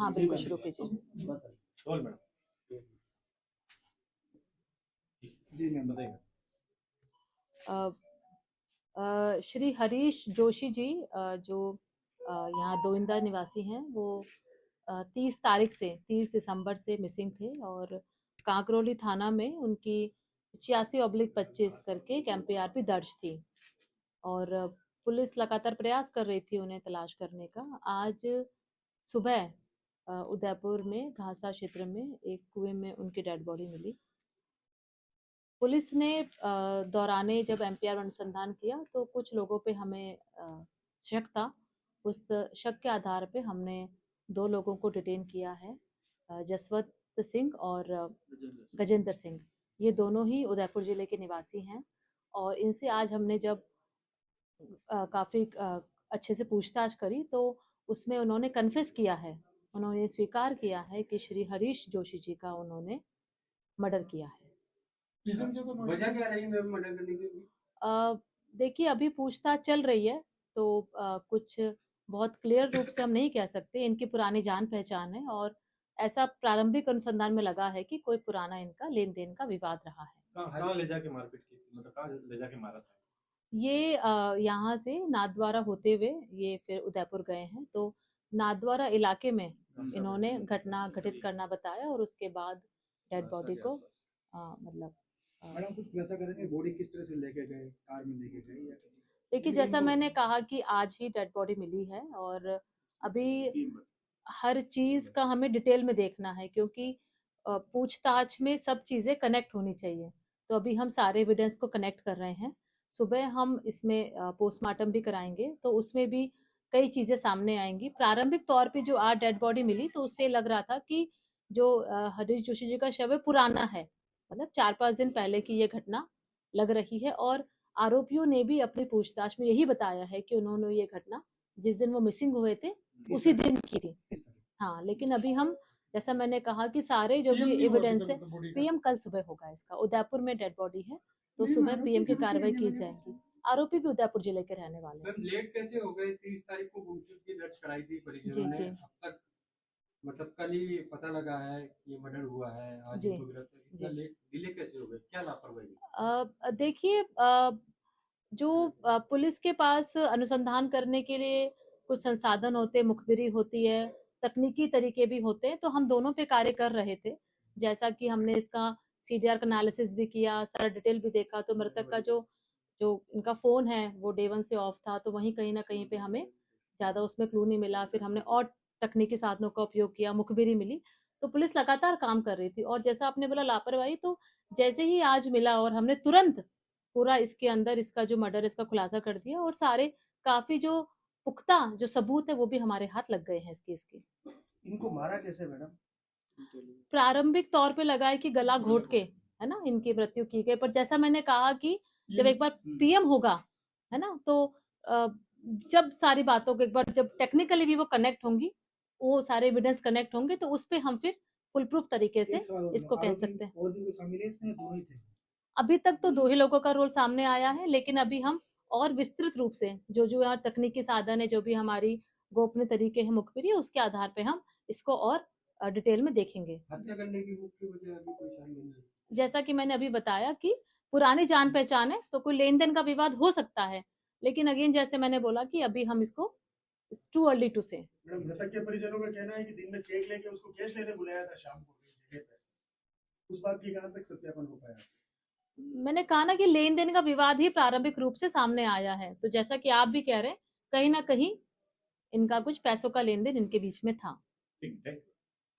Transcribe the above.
हाँ बिल्कुल शुरू कीजिए। जी मैम बताइए। श्री हरीश जोशी जी जो यहाँ दोइंदा निवासी हैं, वो 30 तारीख से 30 दिसंबर से मिसिंग थे और कांकरोली थाना में उनकी 86/25 करके एक MPRP दर्ज थी और पुलिस लगातार प्रयास कर रही थी उन्हें तलाश करने का। आज सुबह उदयपुर में घासा क्षेत्र में एक कुएं में उनकी डेड बॉडी मिली। पुलिस ने दौराने जब MPR अनुसंधान किया तो कुछ लोगों पे हमें शक था। उस शक के आधार पे हमने 2 लोगों को डिटेन किया है, जसवंत सिंह और गजेंद्र सिंह। ये दोनों ही उदयपुर जिले के निवासी हैं और इनसे आज हमने जब काफ़ी अच्छे से पूछताछ करी तो उसमें उन्होंने कन्फेस किया है, उन्होंने स्वीकार किया है कि श्री हरीश जोशी जी का उन्होंने मर्डर किया है। वजह क्या रही मैम मर्डर करने की? देखिए अभी पूछताछ चल रही है तो कुछ बहुत क्लियर रूप से हम नहीं कह सकते। इनकी पुरानी जान पहचान है और ऐसा प्रारंभिक अनुसंधान में लगा है कि कोई पुराना इनका लेन देन का विवाद रहा है। कहाँ ले जाके मारपीट की थी, मतलब कहाँ ले जाके मारा था? ये यहाँ से नाथद्वारा होते हुए ये फिर उदयपुर गए हैं, तो नाथद्वारा इलाके में इन्होंने घटना घटित करना बताया और उसके बाद डेड बॉडी को मतलब मैडम कुछ वैसा करेंगे, बॉडी किस तरह से लेके गए, कार में लेके गए या? देखिए जैसा मैंने कहा कि आज ही डेड बॉडी मिली है और अभी हर चीज का हमें डिटेल में देखना है क्योंकि पूछताछ में सब चीजें कनेक्ट होनी चाहिए। तो अभी हम सारे एविडेंस को कनेक्ट कर रहे हैं। सुबह हम इसमें पोस्टमार्टम भी कराएंगे तो उसमें भी कई चीजें सामने आएंगी। प्रारंभिक तौर पे जो आज डेड बॉडी मिली तो उससे लग रहा था कि जो हरीश जोशी जी का शव है पुराना है, मतलब 4-5 दिन पहले की ये घटना लग रही है और आरोपियों ने भी अपनी पूछताछ में यही बताया है कि उन्होंने ये घटना जिस दिन वो मिसिंग हुए थे उसी दिन की थी। हाँ लेकिन अभी हम जैसा मैंने कहा कि सारे जो भी एविडेंस है PM कल सुबह होगा। इसका उदयपुर में डेड बॉडी है तो सुबह PM की कार्रवाई की जाएगी। आरोपी भी उदयपुर जिले के रहने वाले हैं। लेट कैसे हो गए? 30 तारीख को गुमशुदगी दर्ज कराई थी परिजनों ने, अब तक मतलब कल ही पता लगा है ये मर्डर हुआ है, आज इनको गिरफ्तार, इतना लेट डिले कैसे हो गए, क्या लापरवाही? देखिए जो पुलिस के पास अनुसंधान करने के लिए कुछ संसाधन होते, मुखबिरी होती है, तकनीकी तरीके भी होते हैं, तो हम दोनों पे कार्य कर रहे थे। जैसा कि हमने इसका CDR का एनालिसिस भी किया, सारा डिटेल भी देखा, तो मृतक का जो जो इनका फोन है वो डे 1 से ऑफ था, तो वहीं कहीं ना कहीं पे हमें ज्यादा उसमें क्लू नहीं मिला। फिर हमने और तकनीकी साधनों का उपयोग किया, मुखबिरी मिली, तो पुलिस लगातार काम कर रही थी। और जैसा आपने बोला लापरवाही, तो जैसे ही आज मिला और हमने तुरंत पूरा इसके अंदर इसका जो मर्डर इसका खुलासा कर दिया और सारे काफी जो पुख्ता जो सबूत है वो भी हमारे हाथ लग गए हैं इस केस के। इनको मारा कैसे मैडम? प्रारंभिक तौर पे लगा है कि गला घोट के है ना इनकी मृत्यु की गई, पर जैसा मैंने कहा कि जब एक बार PM होगा है ना तो जब सारी बातों को एक बार जब टेक्निकली भी वो कनेक्ट होंगी, वो सारे एविडेंस कनेक्ट होंगे तो उस पे हम फिर फुल प्रूफ तरीके से इसको कह सकते हैं। और भी कोई शामिल है इसमें, दोनों ही थे? अभी तक तो 2 ही लोगों का रोल सामने आया है, लेकिन अभी हम और विस्तृत रूप से जो जो यहाँ तकनीकी साधन है, जो भी हमारी गोपनीय तरीके हैं, मुखबिरी, उसके आधार पे हम इसको और डिटेल में देखेंगे। हत्या करने की मुख्य वजह अभी कोई शामिल नहीं है। जैसा कि मैंने अभी बताया कि पुरानी जान पहचान है तो कोई लेन देन का विवाद हो सकता है, लेकिन अगेन जैसे मैंने बोला कि अभी हम इसको इट्स टू अर्ली टू से। मृतक के परिजनों का कहना है कि दिन में चेक लेके उसको कैश लेने बुलाया था शाम को जगह पे, उस बात की कहां तक सत्यापन हो पाया? मैंने कहा ना कि लेन देन का विवाद ही प्रारंभिक रूप से सामने आया है, तो जैसा कि आप भी कह रहे हैं कहीं ना कहीं इनका कुछ पैसों का लेन देन इनके बीच में था।